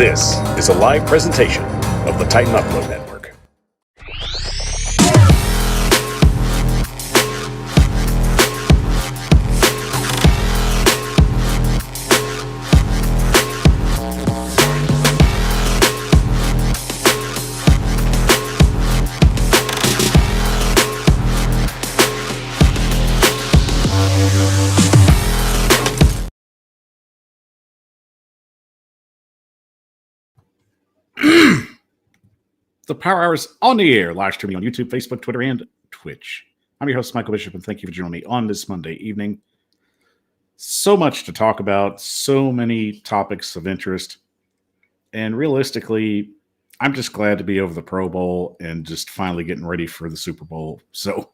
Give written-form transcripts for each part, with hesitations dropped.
This is a live presentation of the Titan Upload Network. The Power Hour is on the air, live streaming on YouTube, Facebook, Twitter, and Twitch. I'm your host, Michael Bishop, and thank you for joining me on this Monday evening. So much to talk about, so many topics of interest, and realistically, I'm just glad to be over the Pro Bowl and just finally getting ready for the Super Bowl. So,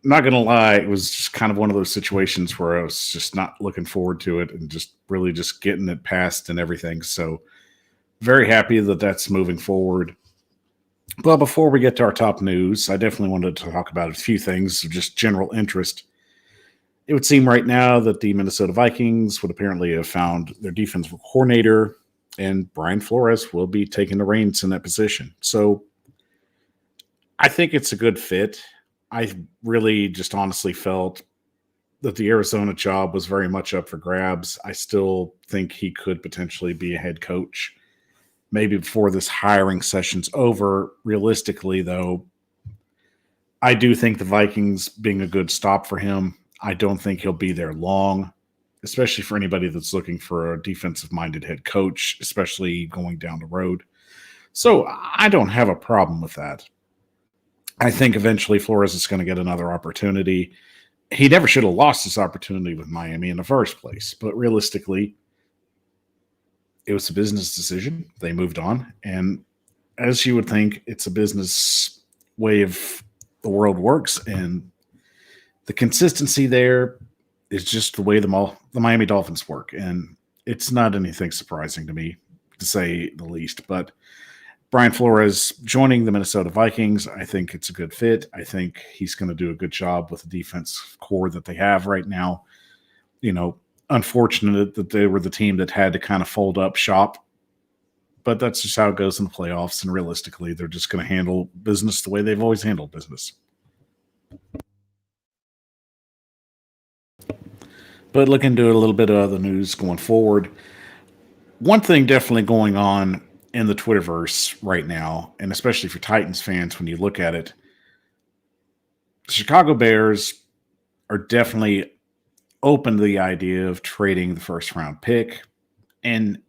I'm not going to lie, it was just kind of one of those situations where I was just not looking forward to it and just really just getting it passed and everything. So, very happy that that's moving forward. Well, before we get to our top news, I definitely wanted to talk about a few things of just general interest. It would seem right now that the Minnesota Vikings would apparently have found their defensive coordinator, and Brian Flores will be taking the reins in that position. So I think it's a good fit. I really just honestly felt that the Arizona job was very much up for grabs. I still think he could potentially be a head coach. Maybe before this hiring session's over. Realistically, though, I do think the Vikings being a good stop for him. I don't think he'll be there long, especially for anybody that's looking for a defensive-minded head coach, especially going down the road. So I don't have a problem with that. I think eventually Flores is going to get another opportunity. He never should have lost this opportunity with Miami in the first place, but realistically, it was a business decision. They moved on. And as you would think, it's a business way of the world works. And the consistency there is just the way the Miami Dolphins work. And it's not anything surprising to me, to say the least. But Brian Flores joining the Minnesota Vikings, I think it's a good fit. I think he's going to do a good job with the defense core that they have right now. You know, unfortunate that they were the team that had to kind of fold up shop, but that's just how it goes in the playoffs. And realistically, they're just going to handle business the way they've always handled business. But looking into a little bit of other news going forward, one thing definitely going on in the Twitterverse right now, and especially for Titans fans, when you look at it, the Chicago Bears are definitely open to the idea of trading the first round pick. And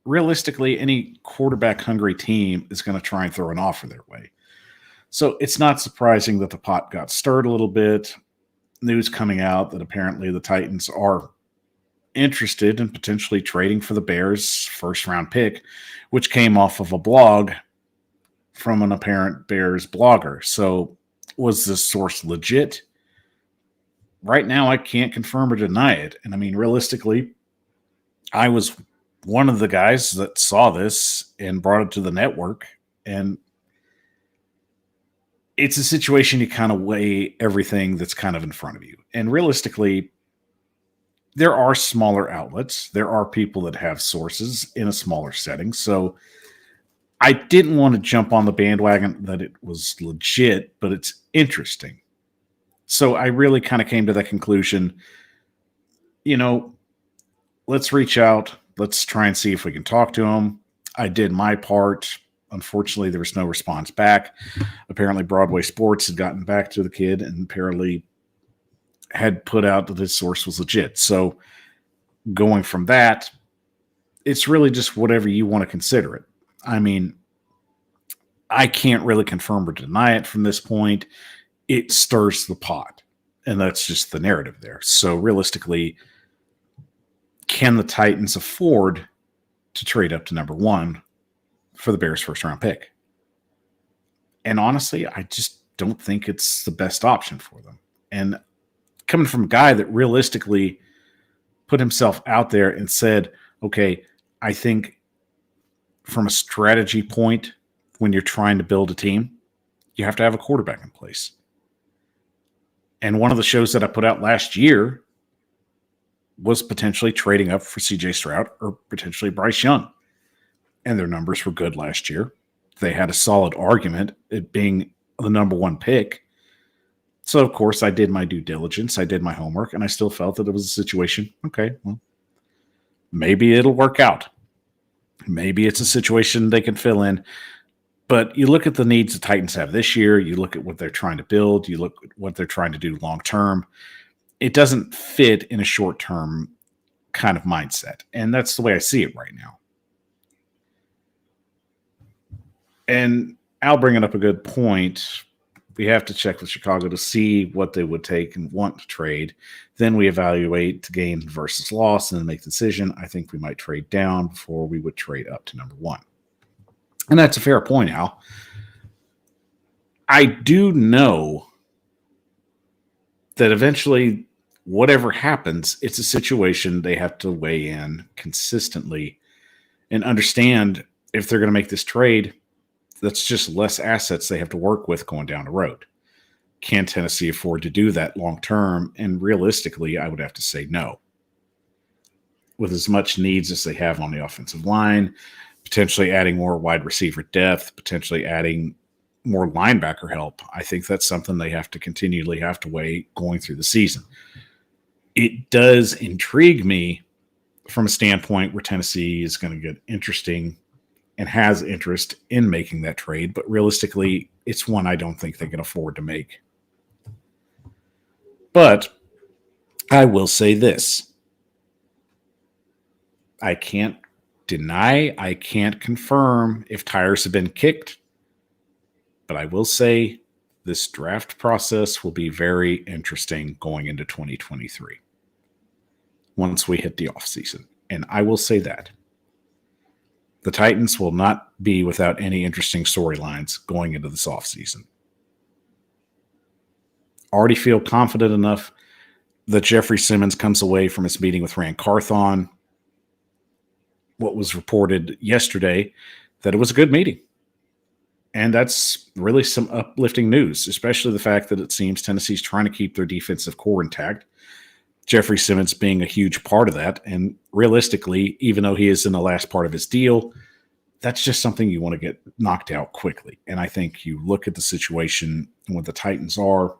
realistically, any quarterback hungry team is going to try and throw an offer their way. So it's not surprising that the pot got stirred a little bit. News coming out that apparently the Titans are interested in potentially trading for the Bears first round pick, which came off of a blog from an apparent Bears blogger. So was this source legit? Right now, I can't confirm or deny it. And I mean, realistically, I was one of the guys that saw this and brought it to the network. And it's a situation you kind of weigh everything that's kind of in front of you. And realistically, there are smaller outlets. There are people that have sources in a smaller setting. So I didn't want to jump on the bandwagon that it was legit, but it's interesting. So I really kind of came to that conclusion, you know, let's reach out. Let's try and see if we can talk to him. I did my part. Unfortunately, there was no response back. Apparently, Broadway Sports had gotten back to the kid and apparently had put out that this source was legit. So going from that, it's really just whatever you want to consider it. I mean, I can't really confirm or deny it from this point. It stirs the pot, and that's just the narrative there. So realistically, can the Titans afford to trade up to number one for the Bears' first round pick? And honestly, I just don't think it's the best option for them. And coming from a guy that realistically put himself out there and said, okay, I think from a strategy point, when you're trying to build a team, you have to have a quarterback in place. And one of the shows that I put out last year was potentially trading up for CJ Stroud or potentially Bryce Young. and their numbers were good last year. They had a solid argument, it being the number one pick. So, of course, I did my due diligence. I did my homework, and I still felt that it was a situation. Okay, well, maybe it'll work out. Maybe it's a situation they can fill in. But you look at the needs the Titans have this year. You look at what they're trying to build. You look at what they're trying to do long term. It doesn't fit in a short term kind of mindset. And that's the way I see it right now. And Al bringing up a good point. We have to check with Chicago to see what they would take and want to trade. Then we evaluate the gain versus loss and then make the decision. I think we might trade down before we would trade up to number one. And that's a fair point, Al. I do know that eventually, whatever happens, it's a situation they have to weigh in consistently and understand if they're going to make this trade, that's just less assets they have to work with going down the road. Can Tennessee afford to do that long term? And realistically, I would have to say no. With as much needs as they have on the offensive line, potentially adding more wide receiver depth, potentially adding more linebacker help, I think that's something they have to continually have to weigh going through the season. It does intrigue me from a standpoint where Tennessee is going to get interesting and has interest in making that trade, but realistically, it's one I don't think they can afford to make. But I will say this. I can't deny, I can't confirm if tires have been kicked, but I will say this draft process will be very interesting going into 2023 once we hit the offseason. And I will say that. The Titans will not be without any interesting storylines going into this offseason. Already feel confident enough that Jeffrey Simmons comes away from his meeting with Rand Carthon. What was reported yesterday, that it was a good meeting. And that's really some uplifting news, especially the fact that it seems Tennessee's trying to keep their defensive core intact. Jeffrey Simmons being a huge part of that. And realistically, even though he is in the last part of his deal, that's just something you want to get knocked out quickly. And I think you look at the situation and what the Titans are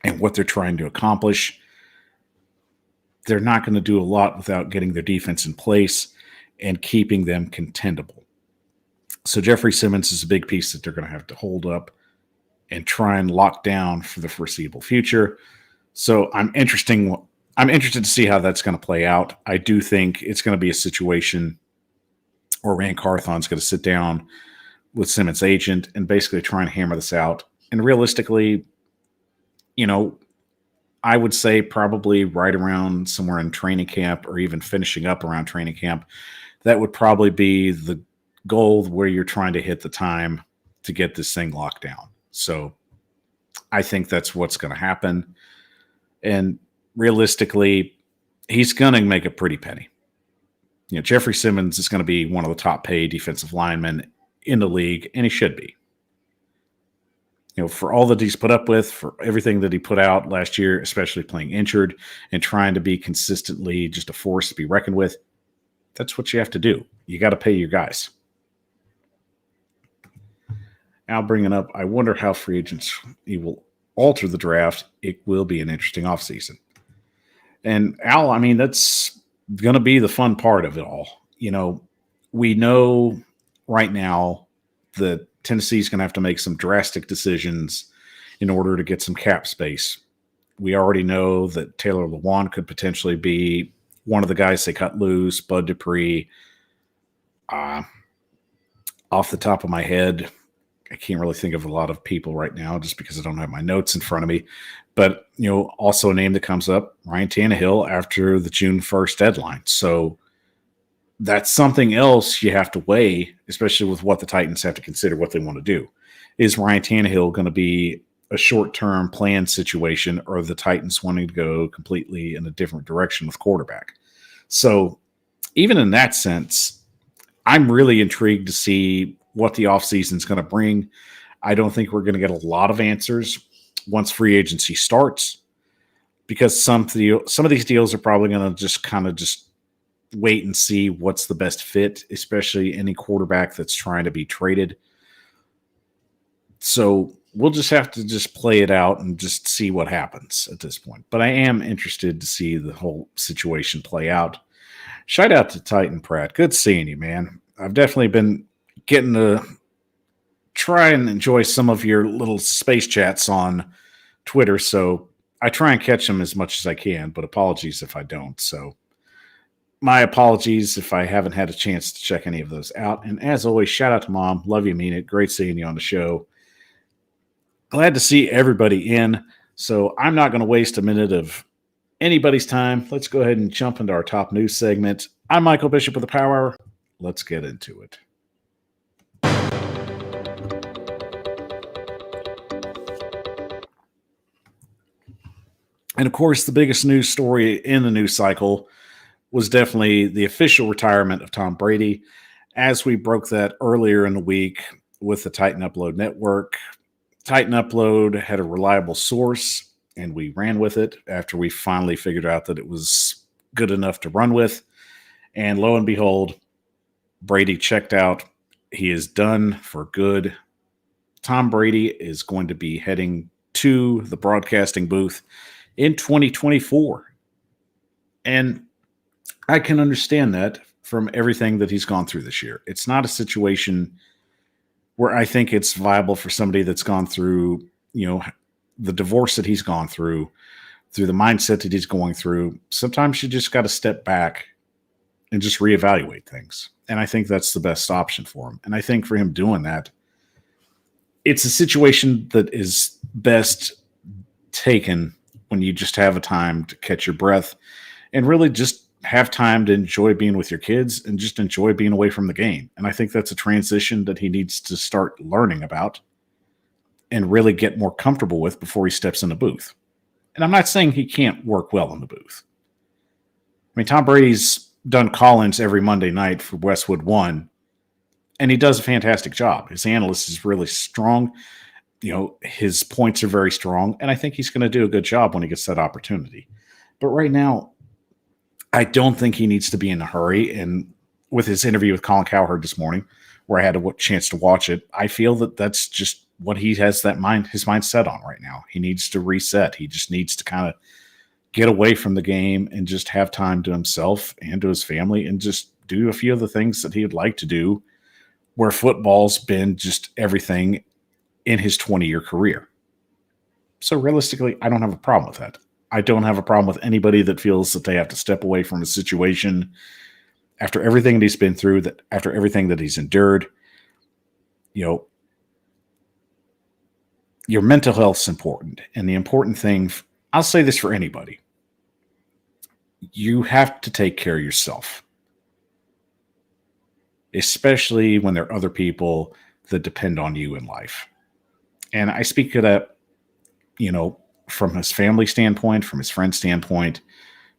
and what they're trying to accomplish, they're not going to do a lot without getting their defense in place and keeping them contendable. So Jeffrey Simmons is a big piece that they're going to have to hold up and try and lock down for the foreseeable future. So I'm interested to see how that's going to play out. I do think it's going to be a situation where Rand Carthon's going to sit down with Simmons' agent and basically try and hammer this out. And realistically, I would say probably right around somewhere in training camp or even finishing up around training camp, that would probably be the goal where you're trying to hit the time to get this thing locked down. So I think that's what's going to happen. And realistically, he's going to make a pretty penny. Jeffrey Simmons is going to be one of the top paid defensive linemen in the league, and he should be. For all that he's put up with, for everything that he put out last year, especially playing injured and trying to be consistently just a force to be reckoned with, that's what you have to do. You got to pay your guys. Al bringing up, I wonder how free agents will alter the draft. It will be an interesting offseason. And Al, that's going to be the fun part of it all. We know right now that Tennessee's going to have to make some drastic decisions in order to get some cap space. We already know that Taylor Lewan could potentially be one of the guys they cut loose, Bud Dupree. Off the top of my head, I can't really think of a lot of people right now just because I don't have my notes in front of me. But, also a name that comes up, Ryan Tannehill, after the June 1st deadline. So that's something else you have to weigh, especially with what the Titans have to consider what they want to do. Is Ryan Tannehill going to be a short-term plan situation, or are the Titans wanting to go completely in a different direction with quarterback? So even in that sense, I'm really intrigued to see what the offseason is going to bring. I don't think we're going to get a lot of answers once free agency starts, because some of these deals are probably going to just wait and see what's the best fit, especially any quarterback that's trying to be traded. So we'll just have to just play it out and just see what happens at this point. But I am interested to see the whole situation play out. Shout out to Titan Pratt. Good seeing you, man. I've definitely been getting to try and enjoy some of your little space chats on Twitter. So I try and catch them as much as I can, but apologies if I don't. So my apologies if I haven't had a chance to check any of those out. And as always, shout out to Mom. Love you, mean it. Great seeing you on the show. Glad to see everybody in. So I'm not going to waste a minute of anybody's time. Let's go ahead and jump into our top news segment. I'm Michael Bishop with the Power Hour. Let's get into it. And of course, the biggest news story in the news cycle was definitely the official retirement of Tom Brady. As we broke that earlier in the week with the Titan Upload Network, Titan Upload had a reliable source, and we ran with it after we finally figured out that it was good enough to run with. And lo and behold, Brady checked out. He is done for good. Tom Brady is going to be heading to the broadcasting booth in 2024. And I can understand that from everything that he's gone through this year. It's not a situation where I think it's viable for somebody that's gone through, the divorce that he's gone through the mindset that he's going through. Sometimes you just got to step back and just reevaluate things. And I think that's the best option for him. And I think for him doing that, it's a situation that is best taken when you just have a time to catch your breath and really just have time to enjoy being with your kids and just enjoy being away from the game. And I think that's a transition that he needs to start learning about and really get more comfortable with before he steps in the booth. And I'm not saying he can't work well in the booth. I mean, Tom Brady's done call-ins every Monday night for Westwood One, and he does a fantastic job. His analyst is really strong. His points are very strong, and I think he's going to do a good job when he gets that opportunity. But right now, I don't think he needs to be in a hurry. And with his interview with Colin Cowherd this morning, where I had a chance to watch it, I feel that that's just what he has his mind set on right now. He needs to reset. He just needs to kind of get away from the game and just have time to himself and to his family and just do a few of the things that he would like to do, where football's been just everything in his 20-year career. So realistically, I don't have a problem with that. I don't have a problem with anybody that feels that they have to step away from a situation after everything that he's been through, that after everything that he's endured. Your mental health's important. And the important thing, I'll say this for anybody, you have to take care of yourself, especially when there are other people that depend on you in life. And I speak to that, from his family standpoint, from his friend standpoint.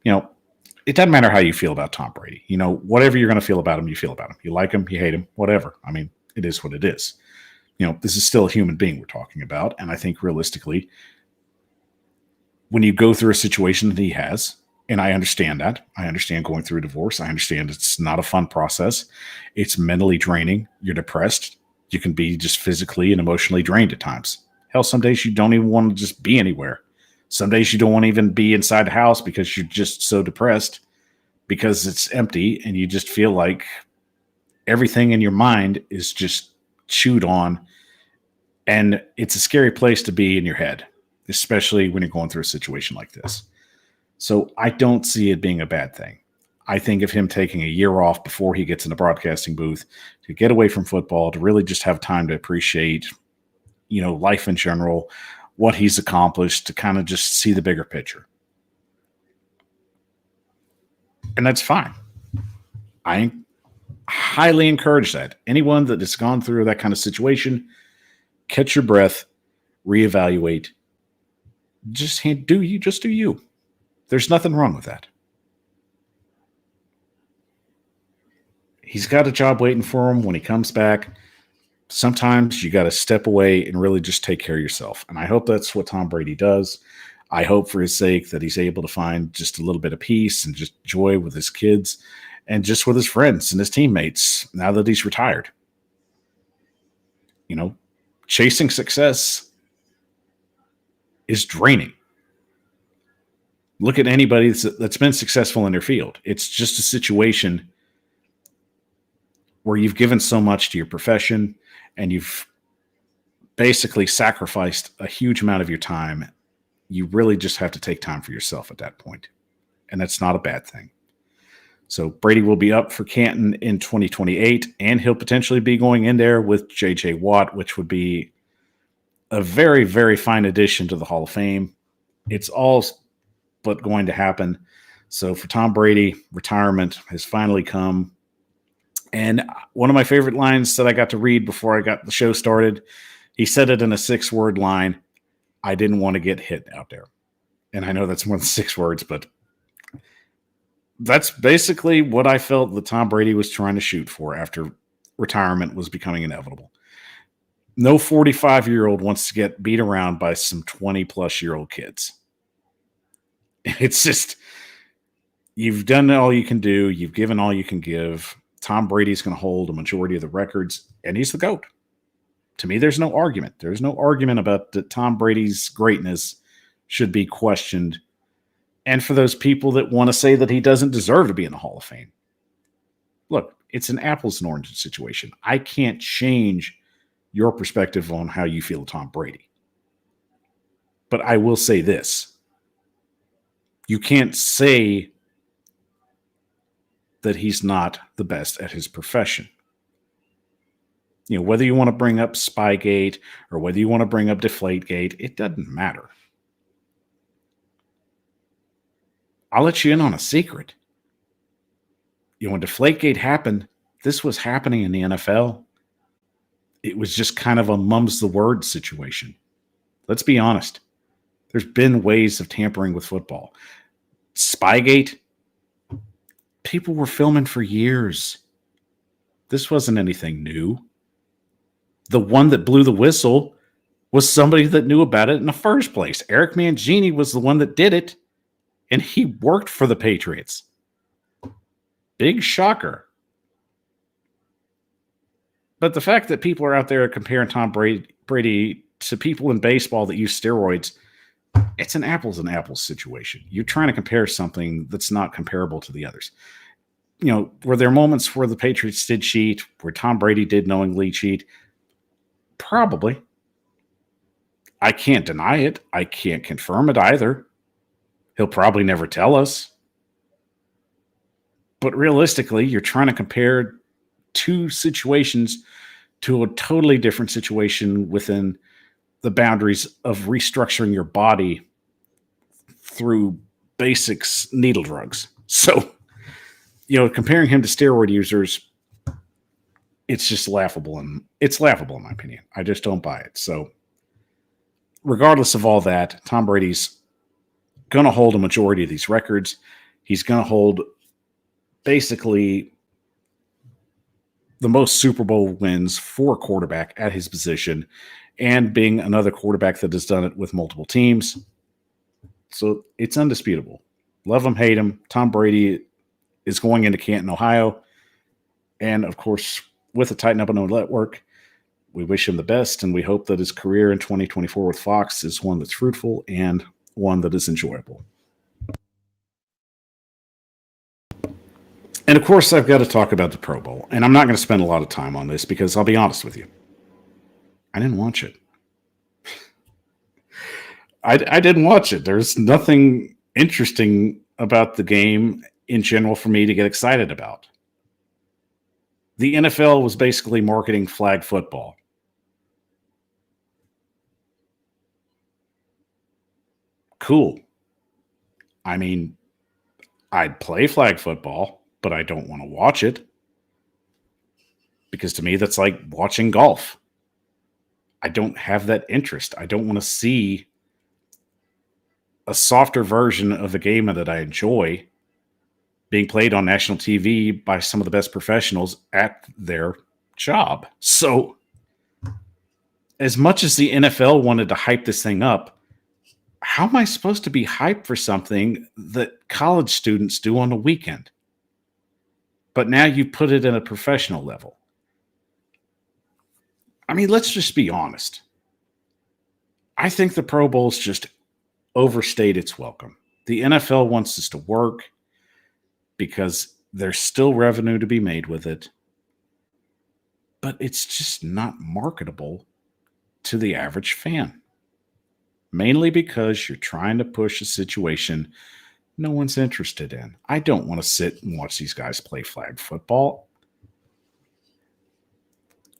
It doesn't matter how you feel about Tom Brady. Whatever you're going to feel about him, you feel about him. You like him, you hate him, whatever. I mean, it is what it is. This is still a human being we're talking about. And I think realistically, when you go through a situation that he has, and I understand that, I understand going through a divorce. I understand it's not a fun process. It's mentally draining. You're depressed. You can be just physically and emotionally drained at times. Hell, some days you don't even want to just be anywhere. Some days you don't want to even be inside the house because you're just so depressed because it's empty and you just feel like everything in your mind is just chewed on. And it's a scary place to be in your head, especially when you're going through a situation like this. So I don't see it being a bad thing. I think of him taking a year off before he gets in the broadcasting booth to get away from football, to really just have time to appreciate life in general, what he's accomplished, to kind of just see the bigger picture. And that's fine. I highly encourage that. Anyone that has gone through that kind of situation, catch your breath, reevaluate, just do you. There's nothing wrong with that. He's got a job waiting for him when he comes back. Sometimes you got to step away and really just take care of yourself. And I hope that's what Tom Brady does. I hope for his sake that he's able to find just a little bit of peace and just joy with his kids and just with his friends and his teammates now that he's retired. You know, chasing success is draining. Look at anybody that's been successful in their field. It's just a situation where you've given so much to your profession and you've basically sacrificed a huge amount of your time. You really just have to take time for yourself at that point. And that's not a bad thing. So Brady will be up for Canton in 2028, and he'll potentially be going in there with J.J. Watt, which would be a very, very fine addition to the Hall of Fame. It's all but going to happen. So for Tom Brady, retirement has finally come. And one of my favorite lines that I got to read before I got the show started, he said it in a 6-word line: "I didn't want to get hit out there." And I know that's more than 6 words, but that's basically what I felt that Tom Brady was trying to shoot for after retirement was becoming inevitable. No 45-year-old wants to get beat around by some 20-plus-year-old kids. It's just, you've done all you can do. You've given all you can give. Tom Brady's going to hold a majority of the records, and he's the GOAT. To me, there's no argument. There's no argument about that Tom Brady's greatness should be questioned. And for those people that want to say that he doesn't deserve to be in the Hall of Fame, look, it's an apples and oranges situation. I can't change your perspective on how you feel Tom Brady. But I will say this. You can't say that he's not the best at his profession. You know, whether you want to bring up Spygate or whether you want to bring up Deflategate, it doesn't matter. I'll let you in on a secret. You know, when Deflategate happened, this was happening in the NFL. It was just kind of a mum's the word situation. Let's be honest. There's been ways of tampering with football. Spygate, people were filming for years. This wasn't anything new. The one that blew the whistle was somebody that knew about it in the first place. Eric Mangini was the one that did it, and he worked for the Patriots. Big shocker. But the fact that people are out there comparing Tom Brady to people in baseball that use steroids, it's an apples and apples situation. You're trying to compare something that's not comparable to the others. You know, were there moments where the Patriots did cheat, where Tom Brady did knowingly cheat? Probably. I can't deny it. I can't confirm it either. He'll probably never tell us. But realistically, you're trying to compare two situations to a totally different situation within the boundaries of restructuring your body through basics needle drugs. So, you know, comparing him to steroid users, it's just laughable. And it's laughable in my opinion. I just don't buy it. So regardless of all that, Tom Brady's going to hold a majority of these records. He's going to hold basically the most Super Bowl wins for a quarterback at his position, and being another quarterback that has done it with multiple teams. So it's undisputable. Love him, hate him. Tom Brady is going into Canton, Ohio. And of course, with the Tighten Up and No Network, we wish him the best, and we hope that his career in 2024 with Fox is one that's fruitful and one that is enjoyable. And of course, I've got to talk about the Pro Bowl. And I'm not going to spend a lot of time on this because I'll be honest with you. I didn't watch it. I didn't watch it. There's nothing interesting about the game in general for me to get excited about. The NFL was basically marketing flag football. Cool. I mean, I'd play flag football, but I don't want to watch it. Because to me, that's like watching golf. I don't have that interest. I don't want to see a softer version of the game that I enjoy being played on national TV by some of the best professionals at their job. So as much as the NFL wanted to hype this thing up, how am I supposed to be hyped for something that college students do on the weekend? but now you put it in a professional level. I mean, let's just be honest. I think the Pro Bowl's just overstayed its welcome. The NFL wants this to work because there's still revenue to be made with it, but it's just not marketable to the average fan. Mainly because you're trying to push a situation no one's interested in. I don't want to sit and watch these guys play flag football.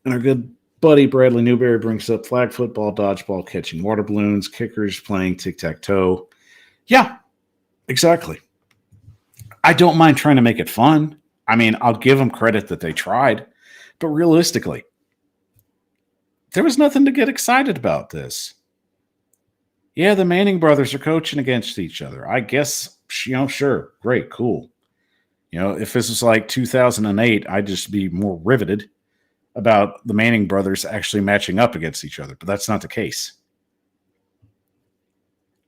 And our good buddy Bradley Newberry brings up flag football, dodgeball, catching water balloons, kickers playing tic-tac-toe. Yeah, exactly. I don't mind trying to make it fun. I mean, I'll give them credit that they tried. But realistically, there was nothing to get excited about this. Yeah, the Manning brothers are coaching against each other. I guess, sure, great, cool. If this was like 2008, I'd just be more riveted about the Manning brothers actually matching up against each other, but that's not the case.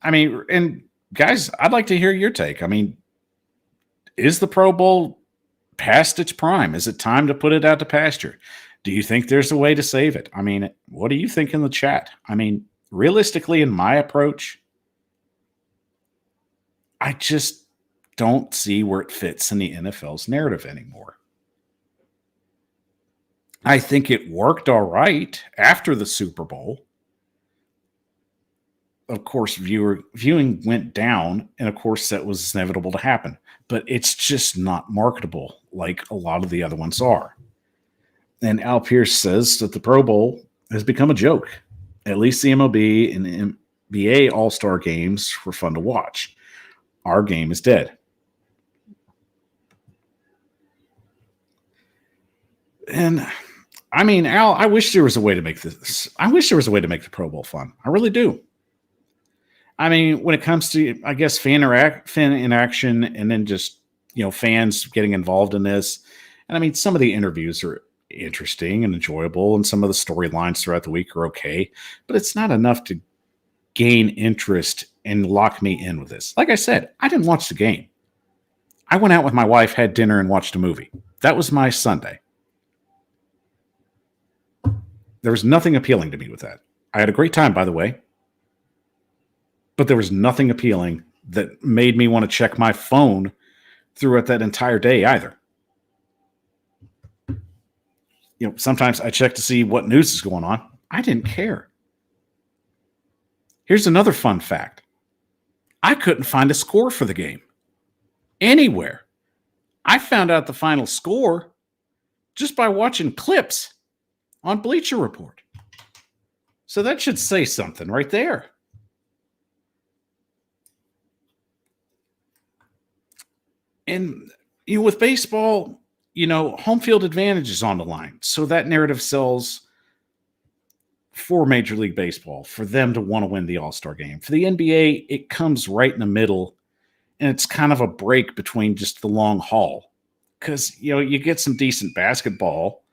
I mean, and guys, I'd like to hear your take. I mean, is the Pro Bowl past its prime? Is it time to put it out to pasture? Do you think there's a way to save it? I mean, what do you think in the chat? I mean, realistically, in my approach, I just don't see where it fits in the NFL's narrative anymore. I think it worked all right after the Super Bowl. Of course, viewing went down, and of course, that was inevitable to happen. But it's just not marketable like a lot of the other ones are. And Al Pierce says that the Pro Bowl has become a joke. At least the MLB and NBA All-Star games were fun to watch. Our game is dead. And I mean, Al, I wish there was a way to make this. I wish there was a way to make the Pro Bowl fun. I really do. I mean, when it comes to, I guess, fan interaction and then just, fans getting involved in this. And I mean, some of the interviews are interesting and enjoyable, and some of the storylines throughout the week are okay, but it's not enough to gain interest and lock me in with this. Like I said, I didn't watch the game. I went out with my wife, had dinner, and watched a movie. That was my Sunday. There was nothing appealing to me with that. I had a great time, by the way, but there was nothing appealing that made me want to check my phone throughout that entire day either. Sometimes I check to see what news is going on. I didn't care. Here's another fun fact. I couldn't find a score for the game anywhere. I found out the final score just by watching clips on Bleacher Report. So that should say something right there. And with baseball, home field advantage is on the line. So that narrative sells for Major League Baseball, for them to want to win the All-Star game. For the NBA, it comes right in the middle, and it's kind of a break between just the long haul. Because, you get some decent basketball,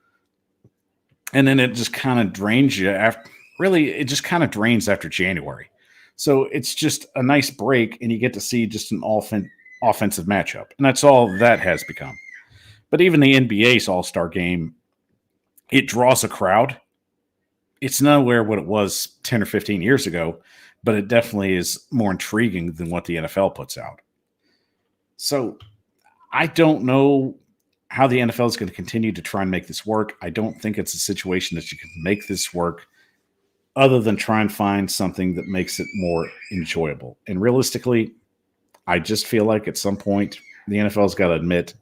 and then it just kind of drains you after. Really, it just kind of drains after January. So it's just a nice break, and you get to see just an offensive matchup. And that's all that has become. But even the NBA's All-Star game, it draws a crowd. It's nowhere what it was 10 or 15 years ago, but it definitely is more intriguing than what the NFL puts out. So I don't know how the NFL is going to continue to try and make this work. I don't think it's a situation that you can make this work other than try and find something that makes it more enjoyable. And realistically, I just feel like at some point the NFL's got to admit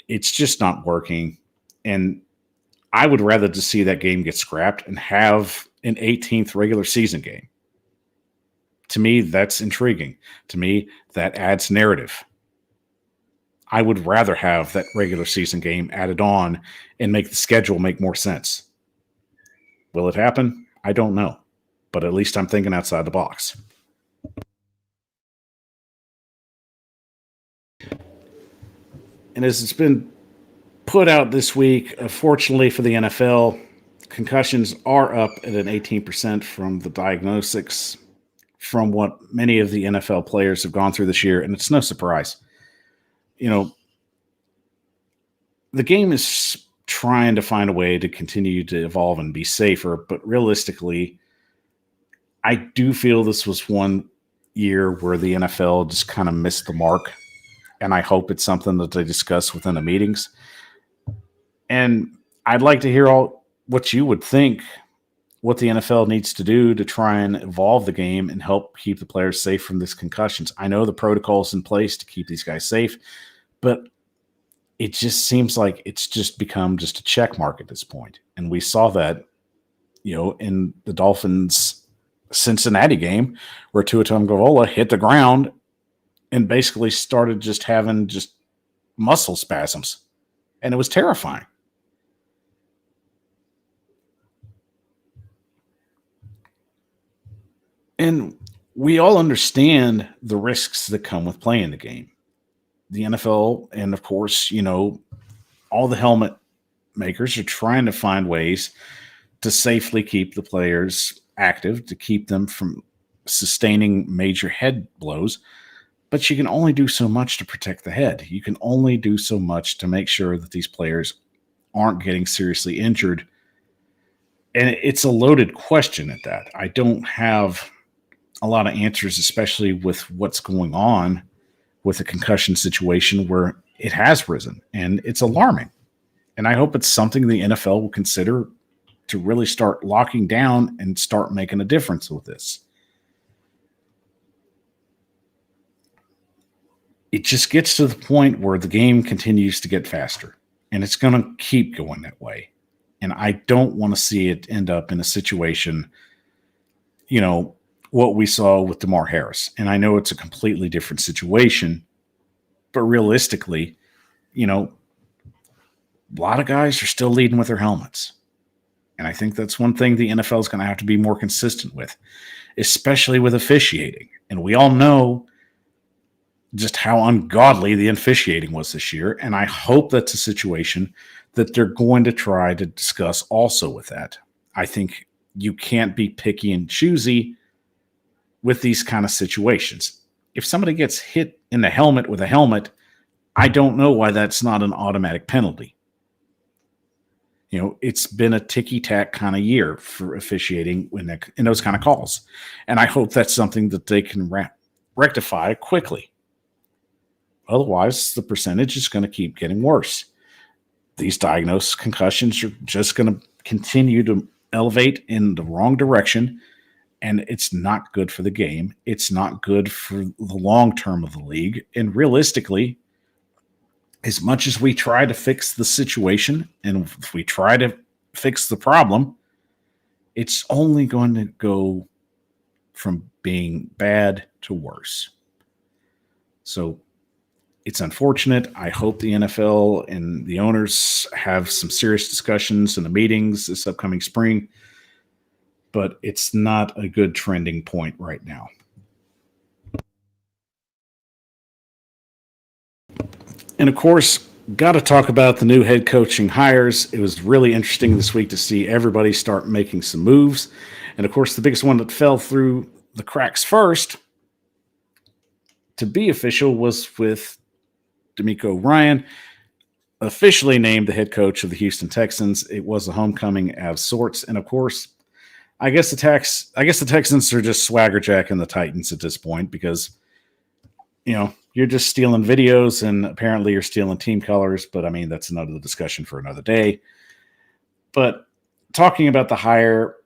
it's just not working. And I would rather just see that game get scrapped and have an 18th regular season game. To me, that's intriguing. To me, that adds narrative. I would rather have that regular season game added on and make the schedule make more sense. Will it happen? I don't know. But at least I'm thinking outside the box. And as it's been put out this week, fortunately for the NFL, concussions are up at an 18% from the diagnostics from what many of the NFL players have gone through this year. And it's no surprise. the game is trying to find a way to continue to evolve and be safer, but realistically, I do feel this was one year where the NFL just kind of missed the mark, and I hope it's something that they discuss within the meetings. And I'd like to hear all what you would think, what the NFL needs to do to try and evolve the game and help keep the players safe from these concussions. I know the protocols in place to keep these guys safe, but it just seems like it's just become just a check mark at this point. And we saw that, in the Dolphins Cincinnati game where Tua Tagovailoa hit the ground and basically started just having just muscle spasms. And it was terrifying. And we all understand the risks that come with playing the game. The NFL and, of course, all the helmet makers are trying to find ways to safely keep the players active, to keep them from sustaining major head blows. But you can only do so much to protect the head. You can only do so much to make sure that these players aren't getting seriously injured. And it's a loaded question at that. I don't have a lot of answers, especially with what's going on with the concussion situation where it has risen, and it's alarming. And I hope it's something the NFL will consider to really start locking down and start making a difference with this. It just gets to the point where the game continues to get faster, and it's going to keep going that way. And I don't want to see it end up in a situation, what we saw with DeMar Harris. And I know it's a completely different situation, but realistically, a lot of guys are still leading with their helmets. And I think that's one thing the NFL is going to have to be more consistent with, especially with officiating. And we all know just how ungodly the officiating was this year. And I hope that's a situation that they're going to try to discuss also with that. I think you can't be picky and choosy with these kind of situations. If somebody gets hit in the helmet with a helmet, I don't know why that's not an automatic penalty. It's been a ticky-tack kind of year for officiating in those kind of calls. And I hope that's something that they can rectify quickly. Otherwise, the percentage is going to keep getting worse. These diagnosed concussions are just going to continue to elevate in the wrong direction, and it's not good for the game. It's not good for the long term of the league. And realistically, as much as we try to fix the situation and if we try to fix the problem, it's only going to go from being bad to worse. So it's unfortunate. I hope the NFL and the owners have some serious discussions in the meetings this upcoming spring, but it's not a good trending point right now. And of course, got to talk about the new head coaching hires. It was really interesting this week to see everybody start making some moves. And of course, the biggest one that fell through the cracks first to be official was with D'Amico Ryan, officially named the head coach of the Houston Texans. It was a homecoming of sorts. And of course, I guess the Texans are just swagger jacking the Titans at this point because, you're just stealing videos and apparently you're stealing team colors. But I mean, that's another discussion for another day. But talking about the hire,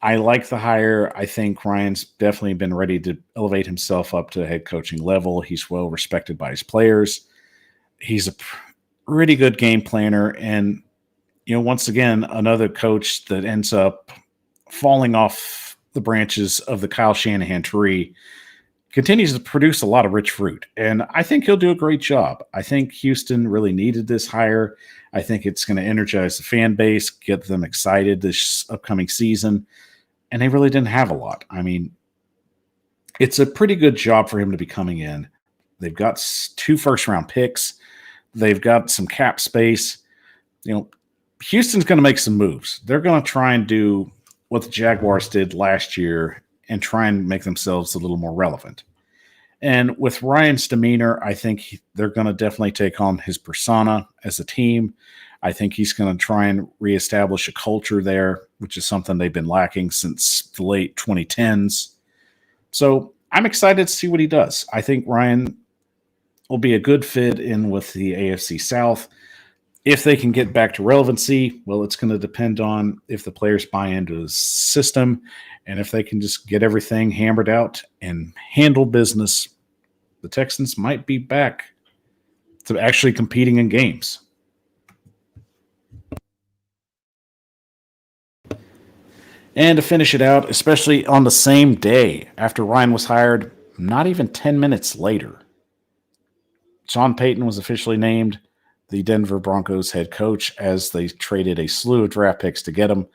I like the hire. I think Ryan's definitely been ready to elevate himself up to a head coaching level. He's well respected by his players. He's a pretty good game planner. And, once again, another coach that ends up falling off the branches of the Kyle Shanahan tree continues to produce a lot of rich fruit. And I think he'll do a great job. I think Houston really needed this hire. I think it's going to energize the fan base, get them excited this upcoming season. And they really didn't have a lot. I mean, it's a pretty good job for him to be coming in. They've got 2 first-round picks. They've got some cap space. Houston's going to make some moves. They're going to try and do what the Jaguars did last year and try and make themselves a little more relevant. And with Ryan's demeanor, I think they're going to definitely take on his persona as a team. I think he's going to try and reestablish a culture there, which is something they've been lacking since the late 2010s. So I'm excited to see what he does. I think Ryan will be a good fit in with the AFC South. If they can get back to relevancy, well, it's going to depend on if the players buy into the system and if they can just get everything hammered out and handle business. The Texans might be back to actually competing in games. And to finish it out, especially on the same day after Ryan was hired, not even 10 minutes later, Sean Payton was officially named the Denver Broncos head coach as they traded a slew of draft picks to get him.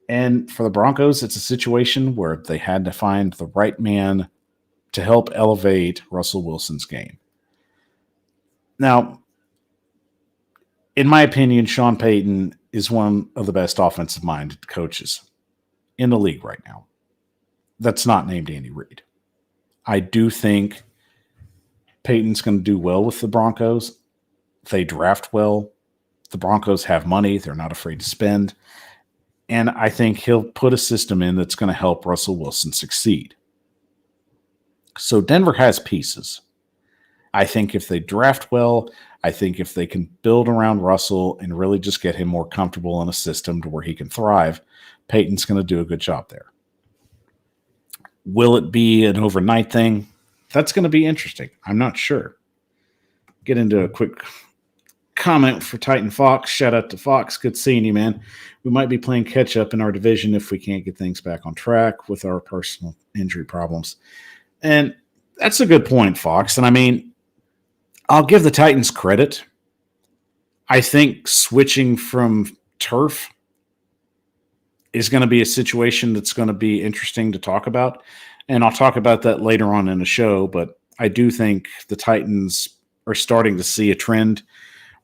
And for the Broncos, it's a situation where they had to find the right man to help elevate Russell Wilson's game. Now, in my opinion, Sean Payton is one of the best offensive-minded coaches in the league right now. That's not named Andy Reid. I do think Payton's going to do well with the Broncos. They draft well. The Broncos have money. They're not afraid to spend. And I think he'll put a system in that's going to help Russell Wilson succeed. So Denver has pieces. I think if they draft well, I think if they can build around Russell and really just get him more comfortable in a system to where he can thrive, Payton's going to do a good job there. Will it be an overnight thing? That's going to be interesting. I'm not sure. Get into a quick comment for Titan Fox. Shout out to Fox. Good seeing you, man. We might be playing catch up in our division if we can't get things back on track with our personal injury problems. And that's a good point, Fox. And I mean, I'll give the Titans credit. I think switching from turf is going to be a situation that's going to be interesting to talk about. And I'll talk about that later on in the show. But I do think the Titans are starting to see a trend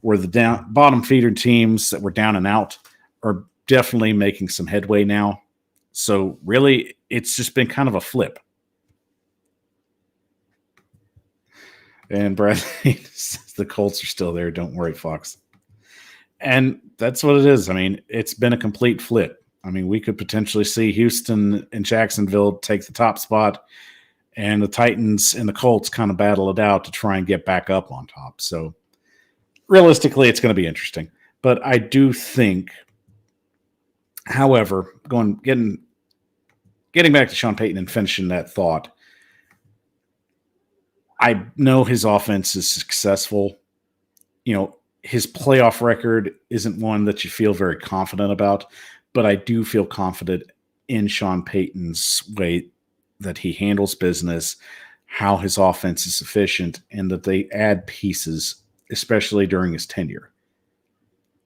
where the bottom feeder teams that were down and out are definitely making some headway now. So really, it's just been kind of a flip. And Bradley says the Colts are still there. Don't worry, Fox. And that's what it is. I mean, it's been a complete flip. I mean, we could potentially see Houston and Jacksonville take the top spot, and the Titans and the Colts kind of battle it out to try and get back up on top. So realistically, it's going to be interesting. But I do think, however, getting back to Sean Payton and finishing that thought, I know his offense is successful. You know, his playoff record isn't one that you feel very confident about, but I do feel confident in Sean Payton's way that he handles business, how his offense is efficient, and that they add pieces, especially during his tenure.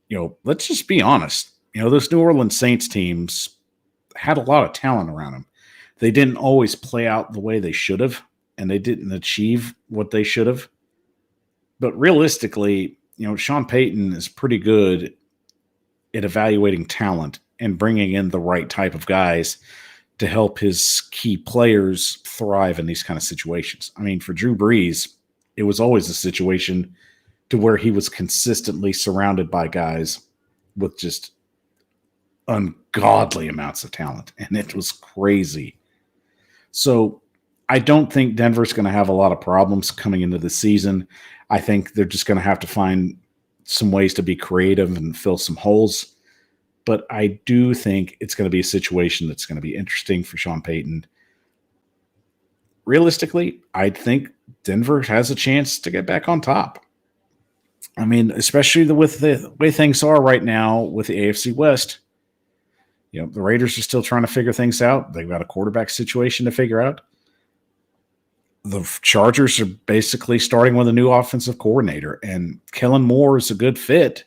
You know, let's just be honest. You know, those New Orleans Saints teams had a lot of talent around them. They didn't always play out the way they should have, and they didn't achieve what they should have. But realistically, you know, Sean Payton is pretty good at evaluating talent and bringing in the right type of guys to help his key players thrive in these kind of situations. I mean, for Drew Brees, it was always a situation to where he was consistently surrounded by guys with just ungodly amounts of talent, and it was crazy. So I don't think Denver's going to have a lot of problems coming into the season. I think they're just going to have to find some ways to be creative and fill some holes. But I do think it's going to be a situation that's going to be interesting for Sean Payton. Realistically, I think Denver has a chance to get back on top. I mean, especially with the way things are right now with the AFC West. You know, the Raiders are still trying to figure things out. They've got a quarterback situation to figure out. The Chargers are basically starting with a new offensive coordinator, and Kellen Moore is a good fit.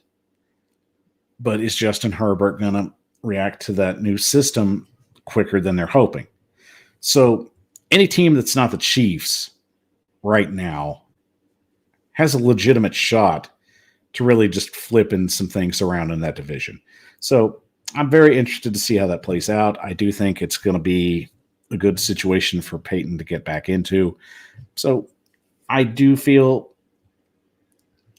But is Justin Herbert going to react to that new system quicker than they're hoping? So any team that's not the Chiefs right now has a legitimate shot to really just flipping some things around in that division. So I'm very interested to see how that plays out. I do think it's going to be a good situation for Peyton to get back into. So I do feel,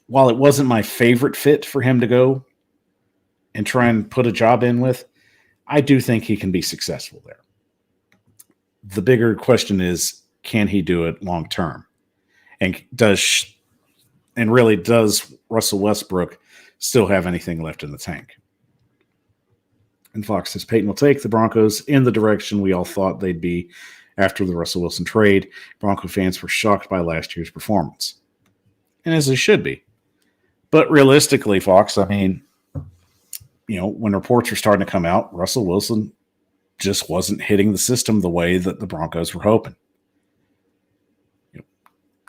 while it wasn't my favorite fit for him to go and try and put a job in with, I do think he can be successful there. The bigger question is, can he do it long term? And does Russell Westbrook still have anything left in the tank? And Fox says Peyton will take the Broncos in the direction we all thought they'd be after the Russell Wilson trade. Bronco fans were shocked by last year's performance. And as they should be. But realistically, Fox, I mean, when reports were starting to come out, Russell Wilson just wasn't hitting the system the way that the Broncos were hoping.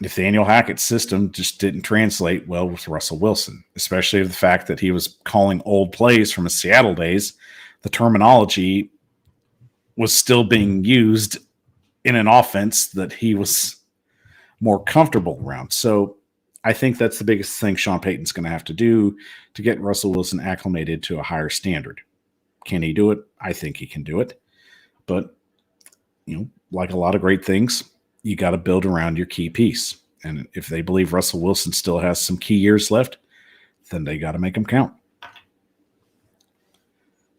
Nathaniel Hackett's system just didn't translate well with Russell Wilson, especially the fact that he was calling old plays from his Seattle days. The terminology was still being used in an offense that he was more comfortable around. So I think that's the biggest thing Sean Payton's going to have to do to get Russell Wilson acclimated to a higher standard. Can he do it? I think he can do it. But, like a lot of great things, you got to build around your key piece. And if they believe Russell Wilson still has some key years left, then they got to make them count.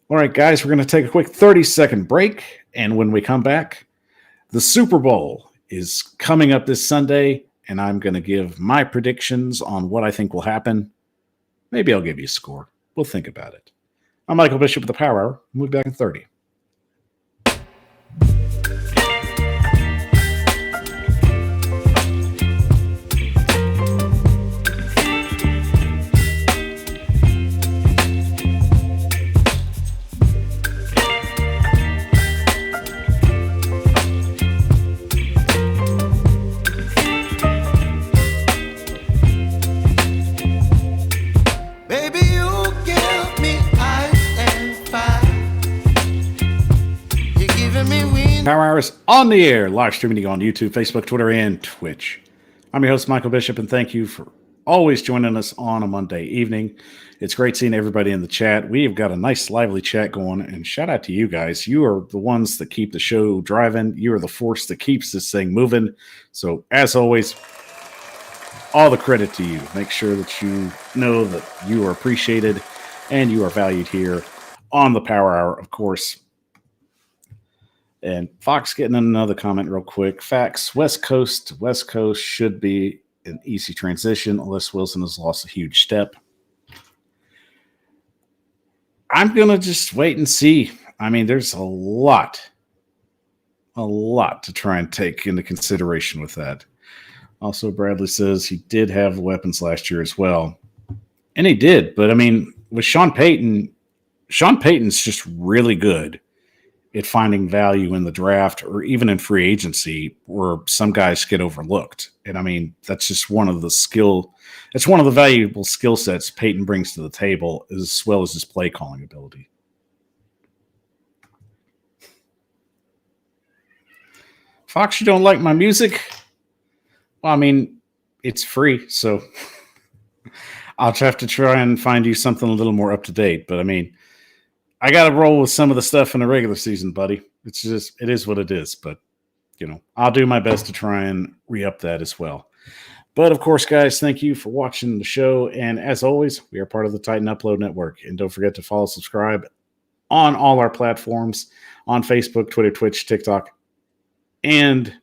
All right, guys, we're going to take a quick 30-second break. And when we come back, the Super Bowl is coming up this Sunday, and I'm going to give my predictions on what I think will happen. Maybe I'll give you a score. We'll think about it. I'm Michael Bishop with the Power Hour. We'll be back in 30. Power Hour is on the air, live streaming on YouTube, Facebook, Twitter, and Twitch. I'm your host, Michael Bishop, and thank you for always joining us on a Monday evening. It's great seeing everybody in the chat. We've got a nice, lively chat going, and shout out to you guys. You are the ones that keep the show driving. You are the force that keeps this thing moving. So, as always, all the credit to you. Make sure that you know that you are appreciated and you are valued here on the Power Hour, of course. And Fox getting another comment real quick. Facts, West Coast should be an easy transition unless Wilson has lost a huge step. I'm going to just wait and see. I mean, there's a lot to try and take into consideration with that. Also, Bradley says he did have the weapons last year as well. And he did. But, I mean, with Sean Payton's just really good at finding value in the draft or even in free agency where some guys get overlooked. And I mean, that's just one of the valuable skill sets Payton brings to the table, as well as his play calling ability. Fox, you don't like my music? Well, I mean, it's free, so I'll have to try and find you something a little more up to date. But I mean, I got to roll with some of the stuff in the regular season, buddy. It is what it is. But, I'll do my best to try and re-up that as well. But, of course, guys, thank you for watching the show. And as always, we are part of the Titan Upload Network. And don't forget to follow, subscribe on all our platforms, on Facebook, Twitter, Twitch, TikTok, and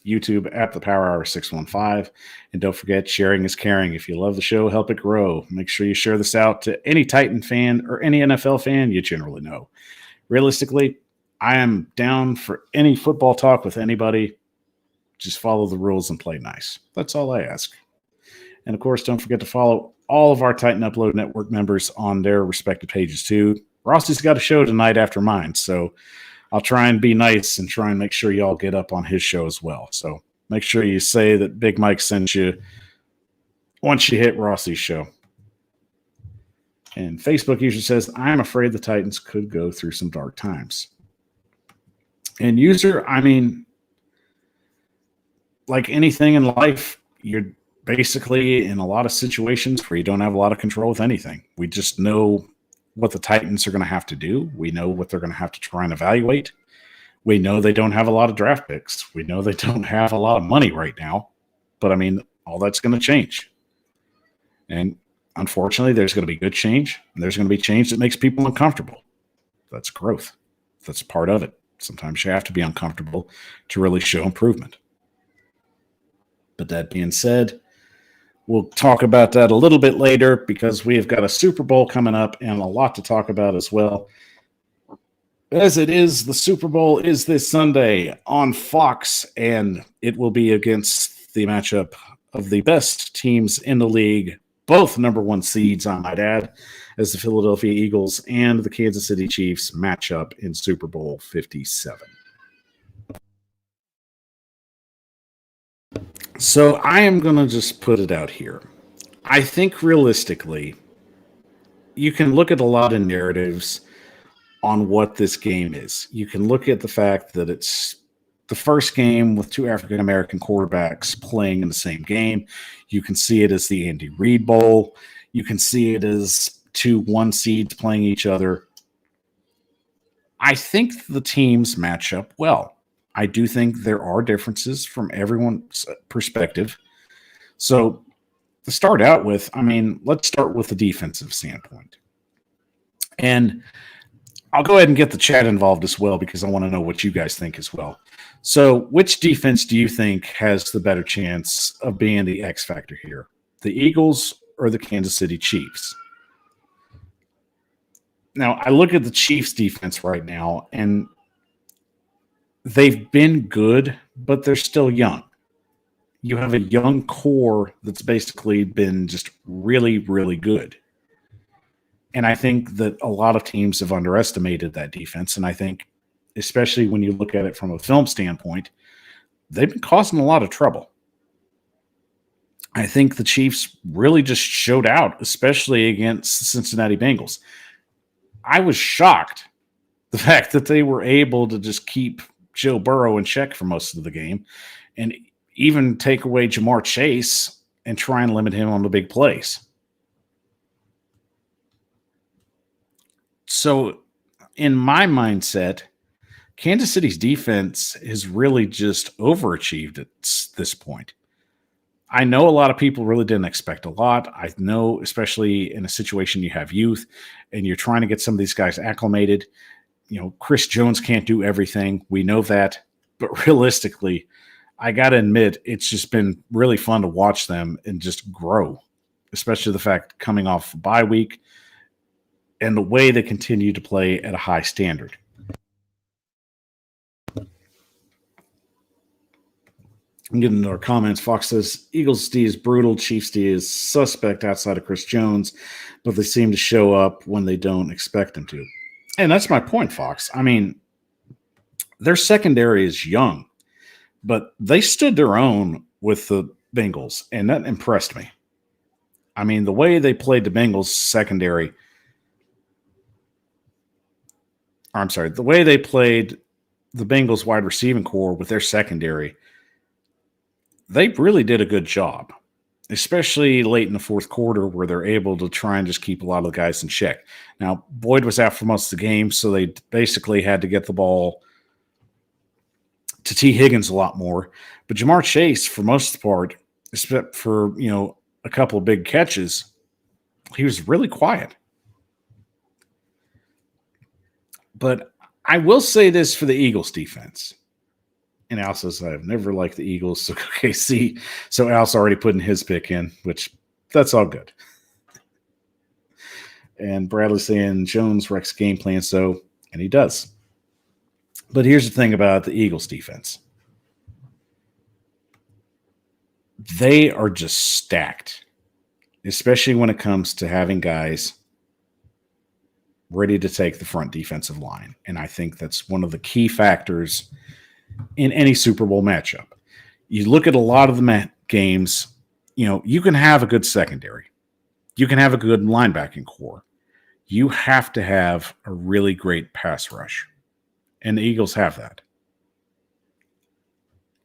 YouTube at the Power Hour 615. And don't forget, sharing is caring. If you love the show, help it grow. Make sure you share this out to any Titan fan or any NFL fan you generally know. Realistically, I am down for any football talk with anybody. Just follow the rules and play nice. That's all I ask. And of course, don't forget to follow all of our Titan Upload Network members on their respective pages too. Rossi's got a show tonight after mine, so I'll try and be nice and try and make sure y'all get up on his show as well. So make sure you say that Big Mike sent you once you hit Rossi's show. And Facebook user says, I'm afraid the Titans could go through some dark times. And user, I mean, like anything in life, you're basically in a lot of situations where you don't have a lot of control with anything. We just know what the Titans are going to have to do. We know what they're going to have to try and evaluate. We know they don't have a lot of draft picks. We know they don't have a lot of money right now. But I mean, all that's going to change. And unfortunately, there's going to be good change, and there's going to be change that makes people uncomfortable. That's growth. That's part of it. Sometimes you have to be uncomfortable to really show improvement. But that being said, we'll talk about that a little bit later because we have got a Super Bowl coming up and a lot to talk about as well. As it is, the Super Bowl is this Sunday on Fox, and it will be against the matchup of the best teams in the league, both number one seeds, I might add, as the Philadelphia Eagles and the Kansas City Chiefs match up in Super Bowl 57. So I am going to just put it out here. I think realistically, you can look at a lot of narratives on what this game is. You can look at the fact that it's the first game with two African-American quarterbacks playing in the same game. You can see it as the Andy Reid Bowl. You can see it as two one seeds playing each other. I think the teams match up well. I do think there are differences from everyone's perspective. So to start out with, I mean, let's start with the defensive standpoint. And I'll go ahead and get the chat involved as well because I want to know what you guys think as well. So which defense do you think has the better chance of being the X factor here? The Eagles or the Kansas City Chiefs? Now, I look at the Chiefs defense right now, and they've been good, but they're still young. You have a young core that's basically been just really, really good. And I think that a lot of teams have underestimated that defense. And I think, especially when you look at it from a film standpoint, they've been causing a lot of trouble. I think the Chiefs really just showed out, especially against the Cincinnati Bengals. I was shocked the fact that they were able to just keep Joe Burrow in check for most of the game and even take away Jamar Chase and try and limit him on the big plays. So in my mindset, Kansas City's defense has really just overachieved at this point. I know a lot of people really didn't expect a lot. I know, especially in a situation you have youth and you're trying to get some of these guys acclimated. You know, Chris Jones can't do everything. We know that. But realistically, I got to admit, it's just been really fun to watch them and just grow, especially the fact coming off the bye week and the way they continue to play at a high standard. I'm getting into our comments. Fox says, Eagles D is brutal. Chiefs D is suspect outside of Chris Jones, but they seem to show up when they don't expect them to. And that's my point, Fox. I mean, their secondary is young, but they stood their own with the Bengals, and that impressed me. I mean, the way they played the Bengals secondary, the way they played the Bengals wide receiving core with their secondary, they really did a good job, especially late in the fourth quarter where they're able to try and just keep a lot of the guys in check. Now, Boyd was out for most of the game, so they basically had to get the ball to T. Higgins a lot more. But Jamar Chase, for most of the part, except for, a couple of big catches, he was really quiet. But I will say this for the Eagles defense. And Al says, I've never liked the Eagles. So, okay, see. So Al's already putting his pick in, which that's all good. And Bradley's saying Jones wrecks game plan, and he does. But here's the thing about the Eagles defense. They are just stacked, especially when it comes to having guys ready to take the front defensive line. And I think that's one of the key factors in any Super Bowl matchup. You look at a lot of the games, you can have a good secondary. You can have a good linebacking core. You have to have a really great pass rush. And the Eagles have that.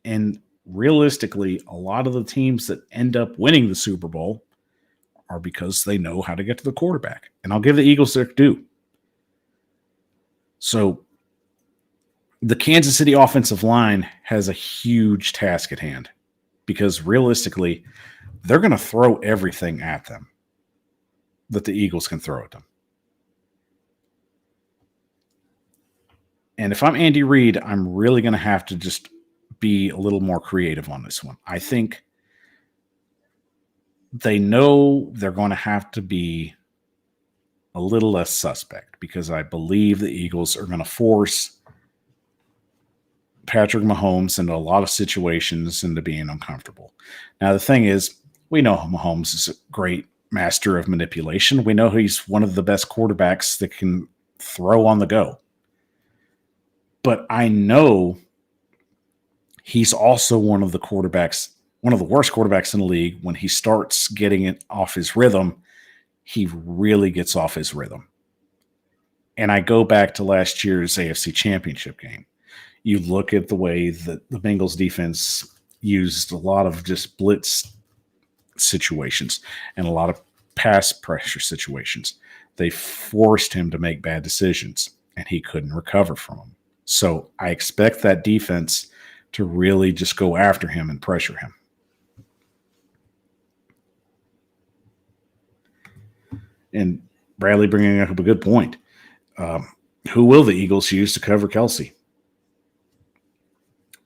And realistically, a lot of the teams that end up winning the Super Bowl are because they know how to get to the quarterback. And I'll give the Eagles their due. So The Kansas City offensive line has a huge task at hand because realistically, they're going to throw everything at them that the Eagles can throw at them. And if I'm Andy Reid, I'm really going to have to just be a little more creative on this one. I think they know they're going to have to be a little less suspect because I believe the Eagles are going to force Patrick Mahomes into a lot of situations into being uncomfortable. Now, the thing is, we know Mahomes is a great master of manipulation. We know he's one of the best quarterbacks that can throw on the go. But I know he's also one of the worst quarterbacks in the league. When he starts getting it off his rhythm, he really gets off his rhythm. And I go back to last year's AFC Championship game. You look at the way that the Bengals defense used a lot of just blitz situations and a lot of pass pressure situations. They forced him to make bad decisions, and he couldn't recover from them. So I expect that defense to really just go after him and pressure him. And Bradley bringing up a good point. Who will the Eagles use to cover Kelsey?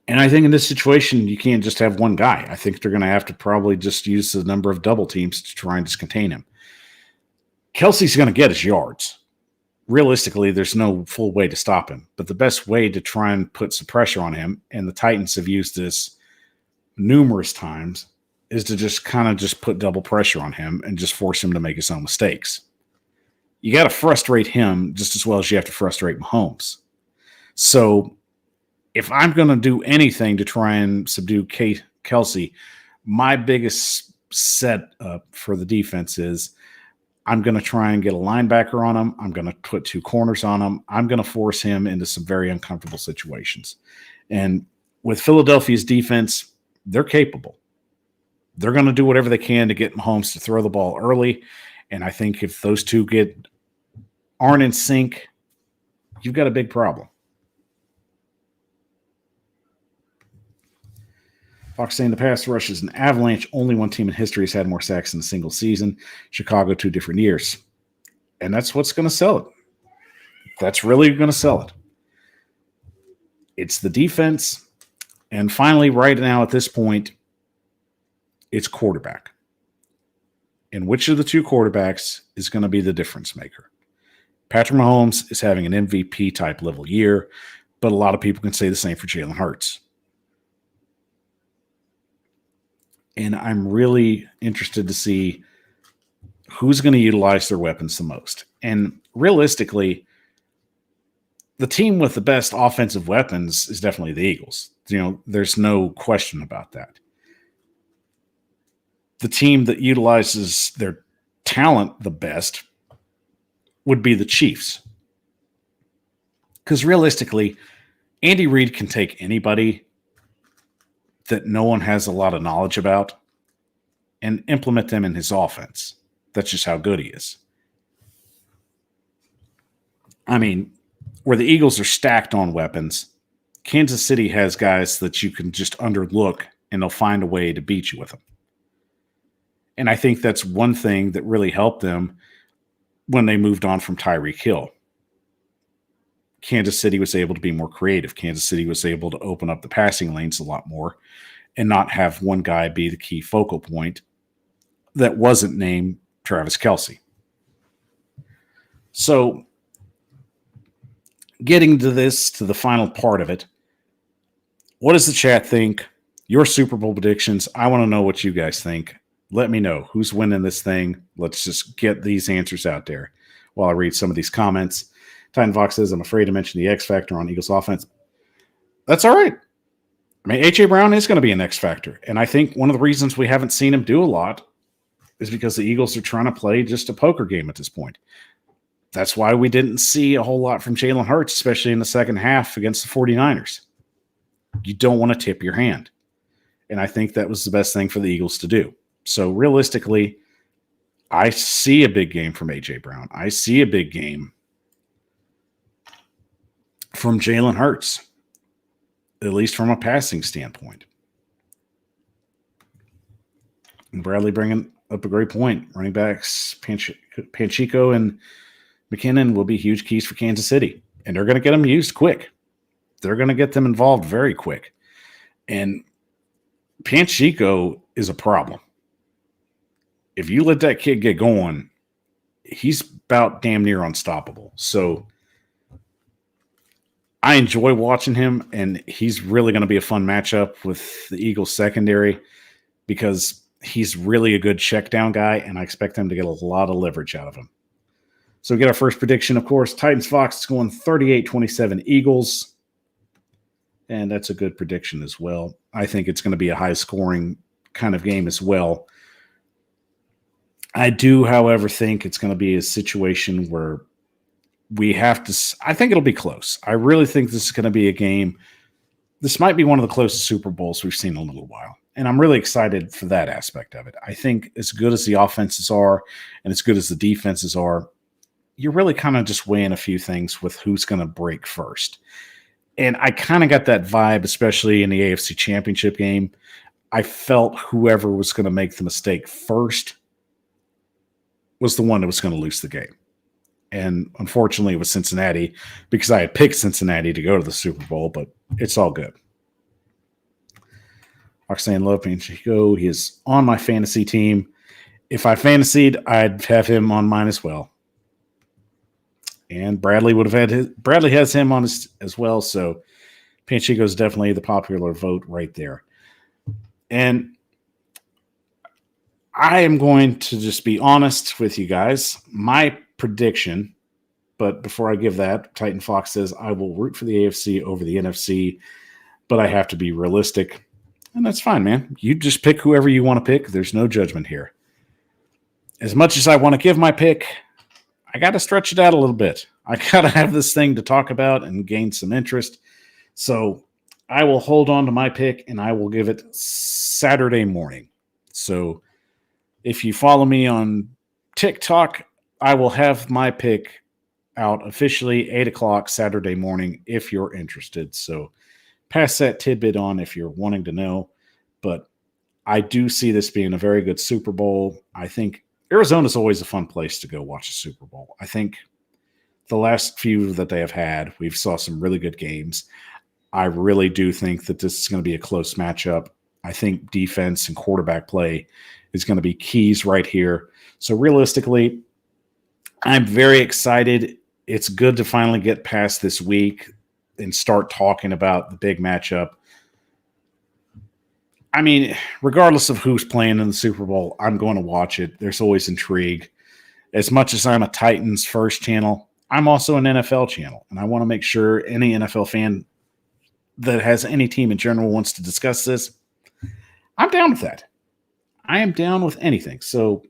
And I think in this situation, you can't just have one guy. I think they're going to have to probably just use the number of double teams to try and just contain him. Kelsey's going to get his yards. Realistically, there's no full way to stop him. But the best way to try and put some pressure on him, and the Titans have used this numerous times, is to just kind of just put double pressure on him and just force him to make his own mistakes. You got to frustrate him just as well as you have to frustrate Mahomes. So if I'm going to do anything to try and subdue Kelsey, my biggest setup for the defense is I'm going to try and get a linebacker on him. I'm going to put two corners on him. I'm going to force him into some very uncomfortable situations. And with Philadelphia's defense, they're capable. They're going to do whatever they can to get Mahomes to throw the ball early. And I think if those two aren't in sync, you've got a big problem. Fox saying the pass rush is an avalanche. Only one team in history has had more sacks in a single season. Chicago, 2 different years. And that's what's going to sell it. That's really going to sell it. It's the defense. And finally, right now at this point, it's quarterback. And which of the two quarterbacks is going to be the difference maker? Patrick Mahomes is having an MVP type level year, but a lot of people can say the same for Jalen Hurts. And I'm really interested to see who's going to utilize their weapons the most. And realistically, the team with the best offensive weapons is definitely the Eagles. There's no question about that. The team that utilizes their talent the best would be the Chiefs. Because realistically, Andy Reid can take anybody that no one has a lot of knowledge about and implement them in his offense. That's just how good he is. I mean, where the Eagles are stacked on weapons, Kansas City has guys that you can just underlook and they'll find a way to beat you with them. And I think that's one thing that really helped them when they moved on from Tyreek Hill. Kansas City was able to be more creative. Kansas City was able to open up the passing lanes a lot more and not have one guy be the key focal point that wasn't named Travis Kelce. So getting to the final part of it, what does the chat think? Your Super Bowl predictions. I want to know what you guys think. Let me know who's winning this thing. Let's just get these answers out there while I read some of these comments. Titan Fox says, I'm afraid to mention the X factor on Eagles offense. That's all right. I mean, A.J. Brown is going to be an X factor. And I think one of the reasons we haven't seen him do a lot is because the Eagles are trying to play just a poker game at this point. That's why we didn't see a whole lot from Jalen Hurts, especially in the second half against the 49ers. You don't want to tip your hand. And I think that was the best thing for the Eagles to do. So realistically, I see a big game from A.J. Brown. I see a big game from Jalen Hurts. at least from a passing standpoint. And Bradley bringing up a great point. Running backs Panchico and McKinnon will be huge keys for Kansas City, and they're going to get them used quick. They're going to get them involved very quick. And Panchico is a problem. If you let that kid get going, he's about damn near unstoppable. So I enjoy watching him, and he's really going to be a fun matchup with the Eagles secondary because he's really a good check down guy, and I expect him to get a lot of leverage out of him. So we get our first prediction, of course. Titans-Fox is going 38-27 Eagles. And that's a good prediction as well. I think it's going to be a high-scoring kind of game as well. I do, however, think it's going to be a situation where we have to – I think it'll be close. I really think this is going to be a game – this might be one of the closest Super Bowls we've seen in a little while. And I'm really excited for that aspect of it. I think as good as the offenses are and as good as the defenses are, you're really kind of just weighing a few things with who's going to break first. And I kind of got that vibe, especially in the AFC Championship game. I felt whoever was going to make the mistake first was the one that was going to lose the game. And unfortunately, it was Cincinnati because I had picked Cincinnati to go to the Super Bowl, but it's all good. Roxanne Love Panchico, he is on my fantasy team. If I fantasied, I'd have him on mine as well. And Bradley would have had his. Bradley has him on his as well. So Panchico is definitely the popular vote right there. And I am going to just be honest with you guys. My prediction, but before I give that, Titan Fox says I will root for the AFC over the NFC, but I have to be realistic. And that's fine, man. You just pick whoever you want to pick. There's no judgment here. As much as I want to give my pick, I got to stretch it out a little bit. I got to have this thing to talk about and gain some interest. So I will hold on to my pick, and I will give it Saturday morning. So if you follow me on TikTok, I will have my pick out officially 8 o'clock Saturday morning if you're interested. So pass that tidbit on if you're wanting to know. But I do see this being a very good Super Bowl. I think Arizona's always a fun place to go watch a Super Bowl. I think the last few that they have had, we've saw some really good games. I really do think that this is going to be a close matchup. I think defense and quarterback play is going to be keys right here. So realistically, I'm very excited. It's good to finally get past this week and start talking about the big matchup. I mean, regardless of who's playing in the Super Bowl, I'm going to watch it. There's always intrigue. As much as I'm a Titans first channel, I'm also an NFL channel, and I want to make sure any NFL fan that has any team in general wants to discuss this. I'm down with that. I am down with anything. So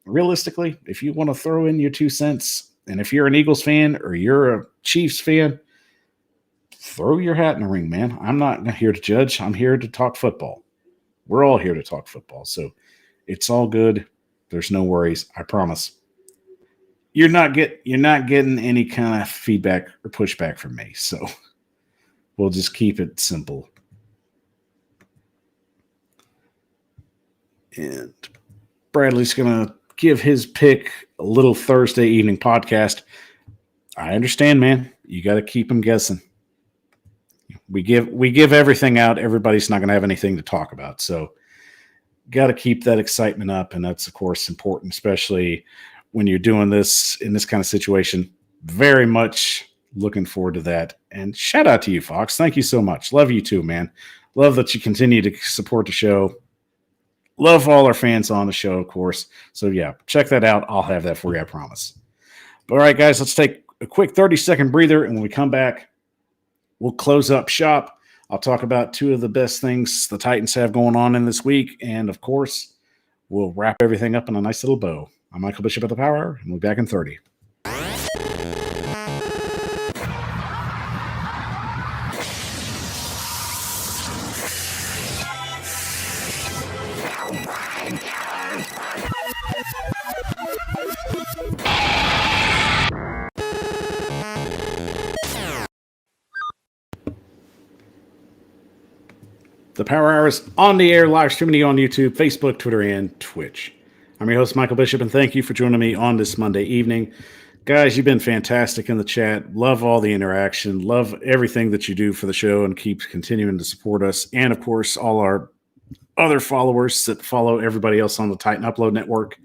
realistically, if you want to throw in your 2 cents, and if you're an Eagles fan or you're a Chiefs fan, throw your hat in the ring, man. I'm not here to judge. I'm here to talk football. We're all here to talk football. So it's all good. There's no worries. I promise. You're not getting any kind of feedback or pushback from me. So we'll just keep it simple. And Bradley's going to give his pick a little Thursday evening podcast. I understand, man. You got to keep them guessing. We give everything out. Everybody's not going to have anything to talk about. So got to keep that excitement up. And that's, of course, important, especially when you're doing this in this kind of situation. Very much looking forward to that. And shout out to you, Fox. Thank you so much. Love you too, man. Love that you continue to support the show. Love all our fans on the show, of course. So, yeah, check that out. I'll have that for you, I promise. But, all right, guys, let's take a quick 30-second breather. And when we come back, we'll close up shop. I'll talk about 2 of the best things the Titans have going on in this week. And, of course, we'll wrap everything up in a nice little bow. I'm Michael Bishop at the Power Hour, and we'll be back in 30. The Power Hour is on the air, live streaming you on YouTube, Facebook, Twitter, and Twitch. I'm your host, Michael Bishop, and thank you for joining me on this Monday evening. Guys, you've been fantastic in the chat. Love all the interaction. Love everything that you do for the show and keep continuing to support us. And, of course, all our other followers that follow everybody else on the Titan Upload Network.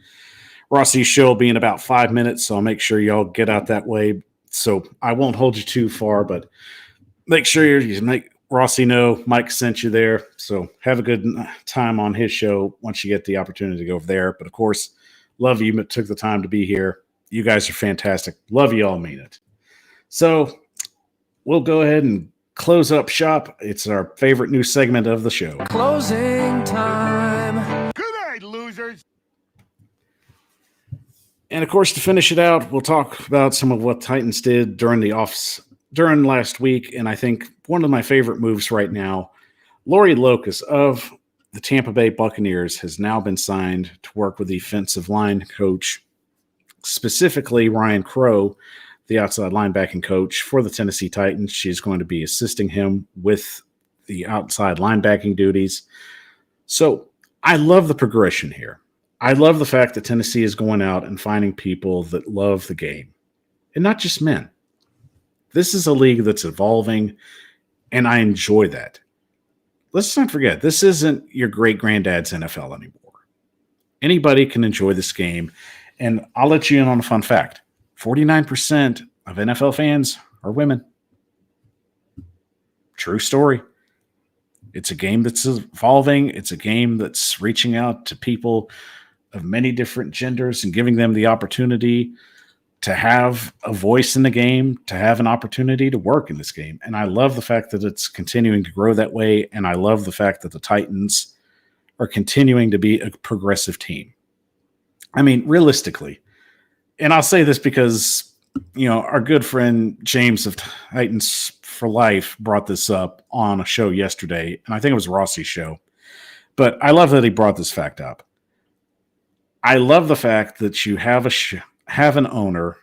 Rossi's show will be in about 5 minutes, so I'll make sure y'all get out that way. So I won't hold you too far, but make sure you make Rossi know Mike sent you there. So have a good time on his show once you get the opportunity to go over there. But, of course, love you took the time to be here. You guys are fantastic. Love you all, mean it. So we'll go ahead and close up shop. It's our favorite new segment of the show. Closing time. Good night, losers. And, of course, to finish it out, we'll talk about some of what Titans did during last week. And I think one of my favorite moves right now, Lori Locust of the Tampa Bay Buccaneers has now been signed to work with the offensive line coach, specifically Ryan Crow, the outside linebacking coach for the Tennessee Titans. She's going to be assisting him with the outside linebacking duties. So I love the progression here. I love the fact that Tennessee is going out and finding people that love the game, and not just men. This is a league that's evolving, and I enjoy that. Let's not forget, this isn't your great-granddad's NFL anymore. Anybody can enjoy this game, and I'll let you in on a fun fact. 49% of NFL fans are women. True story. It's a game that's evolving. It's a game that's reaching out to people of many different genders and giving them the opportunity to have a voice in the game, to have an opportunity to work in this game. And I love the fact that it's continuing to grow that way. And I love the fact that the Titans are continuing to be a progressive team. I mean, realistically, and I'll say this because, our good friend James of Titans for Life brought this up on a show yesterday, and I think it was Rossi's show. But I love that he brought this fact up. I love the fact that you have an owner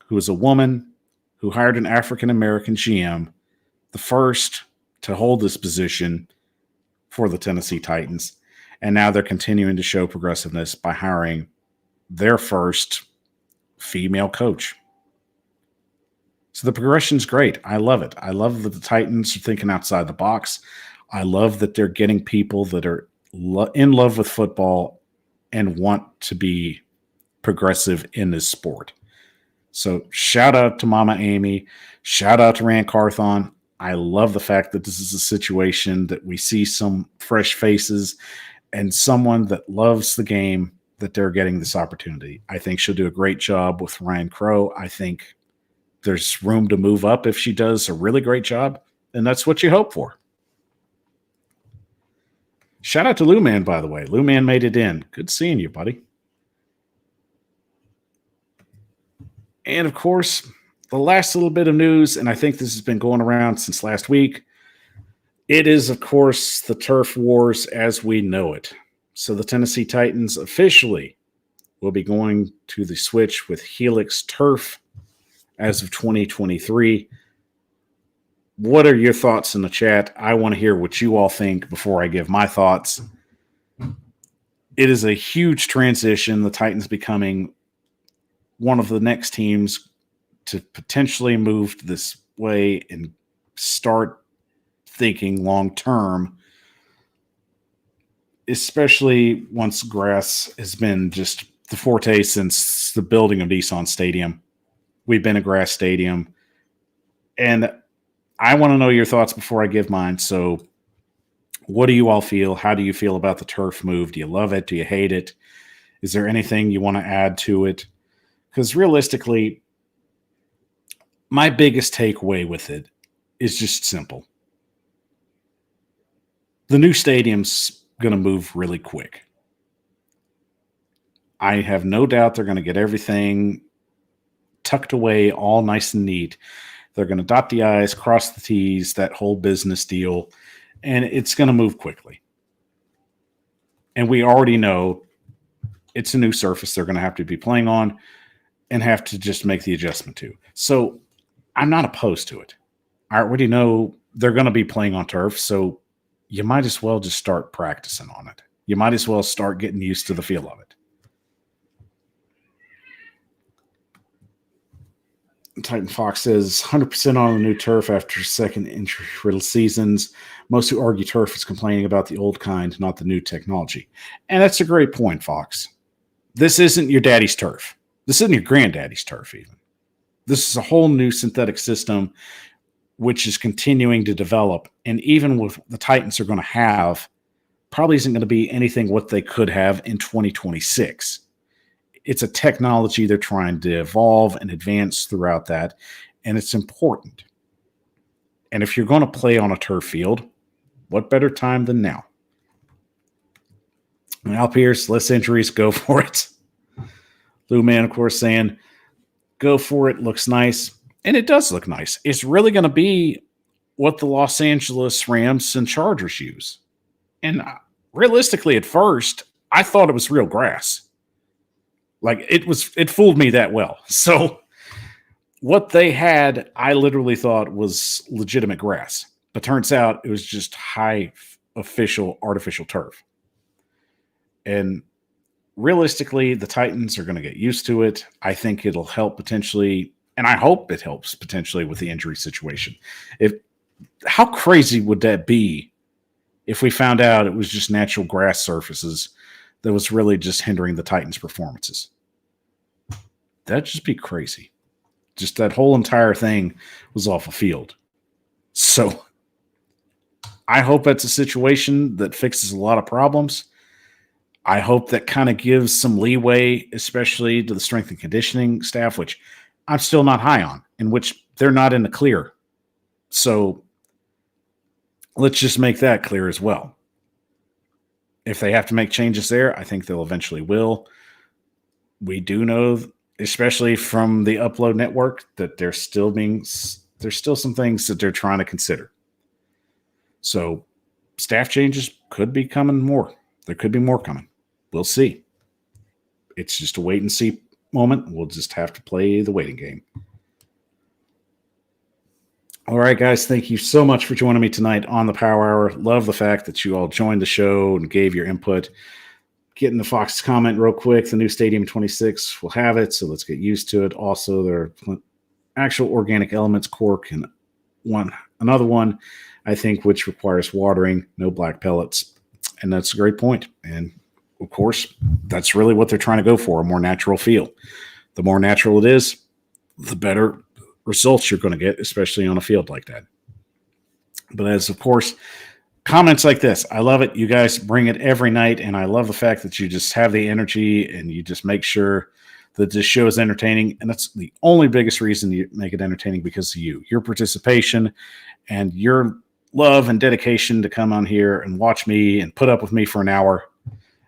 who is a woman who hired an African-American GM, the first to hold this position for the Tennessee Titans. And now they're continuing to show progressiveness by hiring their first female coach. So the progression's great. I love it. I love that the Titans are thinking outside the box. I love that they're getting people that are in love with football and want to be progressive in this sport. So shout out to Mama Amy. Shout out to Rand Carthon. I love the fact that this is a situation that we see some fresh faces and someone that loves the game, that they're getting this opportunity. I think she'll do a great job with Ryan Crow. I think there's room to move up if she does a really great job, and that's what you hope for. Shout out to Lou Man, by the way. Lou Man made it in. Good seeing you, buddy. And, of course, the last little bit of news, and I think this has been going around since last week, it is, of course, the turf wars as we know it. So the Tennessee Titans officially will be going to the switch with Helix Turf as of 2023. What are your thoughts in the chat? I want to hear what you all think before I give my thoughts. It is a huge transition. The Titans becoming one of the next teams to potentially move this way and start thinking long term, especially once grass has been just the forte since the building of Nissan Stadium. We've been a grass stadium, and I want to know your thoughts before I give mine. So what do you all feel? How do you feel about the turf move? Do you love it? Do you hate it? Is there anything you want to add to it? Because realistically, my biggest takeaway with it is just simple. The new stadium's going to move really quick. I have no doubt they're going to get everything tucked away all nice and neat. They're going to dot the I's, cross the T's, that whole business deal, and it's going to move quickly. And we already know it's a new surface they're going to have to be playing on and have to just make the adjustment to. So I'm not opposed to it. I already know they're going to be playing on turf, so you might as well just start practicing on it. You might as well start getting used to the feel of it. Titan Fox says 100% on the new turf after second entry seasons. Most who argue turf is complaining about the old kind, not the new technology. And that's a great point, Fox. This isn't your daddy's turf. This isn't your granddaddy's turf, even. This is a whole new synthetic system which is continuing to develop. And even with the Titans are going to have, probably isn't going to be anything what they could have in 2026. It's a technology they're trying to evolve and advance throughout that, and it's important. And if you're going to play on a turf field, what better time than now? And Al Pierce, less injuries, go for it. Lou Man, of course, saying, go for it, looks nice. And it does look nice. It's really going to be what the Los Angeles Rams and Chargers use. And realistically, at first, I thought it was real grass. Like it fooled me that well. So what they had, I literally thought was legitimate grass, but turns out it was just high official artificial turf. And realistically, the Titans are going to get used to it. I think it'll help potentially, and I hope it helps potentially with the injury situation. How crazy would that be if we found out it was just natural grass surfaces that was really just hindering the Titans' performances? That'd just be crazy. Just that whole entire thing was off a field. So I hope that's a situation that fixes a lot of problems. I hope that kind of gives some leeway, especially to the strength and conditioning staff, which I'm still not high on, in which they're not in the clear. So let's just make that clear as well. If they have to make changes there, I think they'll eventually will. We do know, especially from the Upload Network, that there's still some things that they're trying to consider. So staff changes could be coming more. There could be more coming. We'll see. It's just a wait and see moment. We'll just have to play the waiting game. All right, guys, thank you so much for joining me tonight on the Power Hour. Love the fact that you all joined the show and gave your input. Getting the Fox comment real quick. The new Stadium 26 will have it, so let's get used to it. Also, there are actual organic elements, cork, and another one, I think, which requires watering, no black pellets. And that's a great point. And, of course, that's really what they're trying to go for, a more natural feel. The more natural it is, the better results you're going to get, especially on a field like that. But as, of course, comments like this, I love it. You guys bring it every night, and I love the fact that you just have the energy and you just make sure that this show is entertaining. And that's the only biggest reason you make it entertaining, because of you, your participation and your love and dedication to come on here and watch me and put up with me for an hour.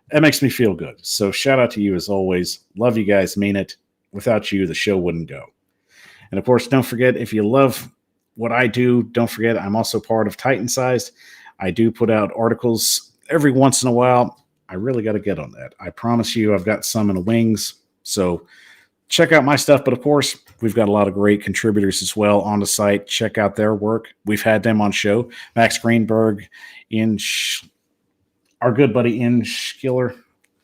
That makes me feel good. So shout out to you as always. Love you guys. Mean it. Without you, the show wouldn't go. And of course, don't forget, if you love what I do, don't forget I'm also part of Titan Sized. I do put out articles every once in a while. I really got to get on that. I promise you, I've got some in the wings. So check out my stuff. But of course, we've got a lot of great contributors as well on the site. Check out their work. We've had them on show. Max Greenberg, our good buddy Ian Schiller,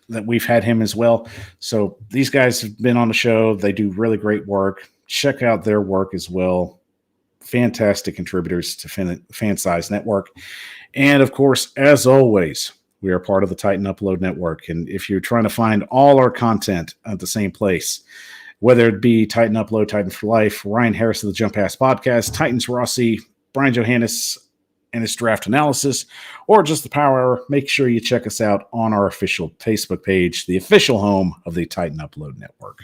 that we've had him as well. So these guys have been on the show. They do really great work. Check out their work as well. Fantastic contributors to Fan Size Network. And of course, as always, we are part of the Titan Upload Network. And if you're trying to find all our content at the same place, whether it be Titan Upload, Titan for Life, Ryan Harris of the Jump Pass Podcast, Titans Rossi, Brian Johannes and his draft analysis, or just the Power Hour, make sure you check us out on our official Facebook page, the official home of the Titan Upload Network.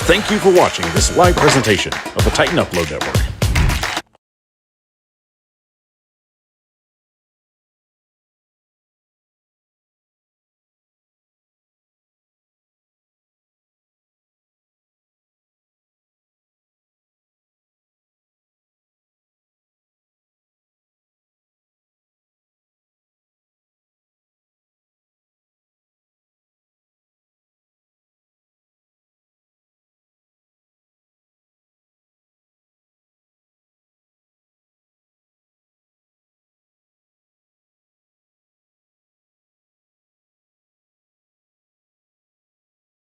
Thank you for watching this live presentation of the Titan Upload Network.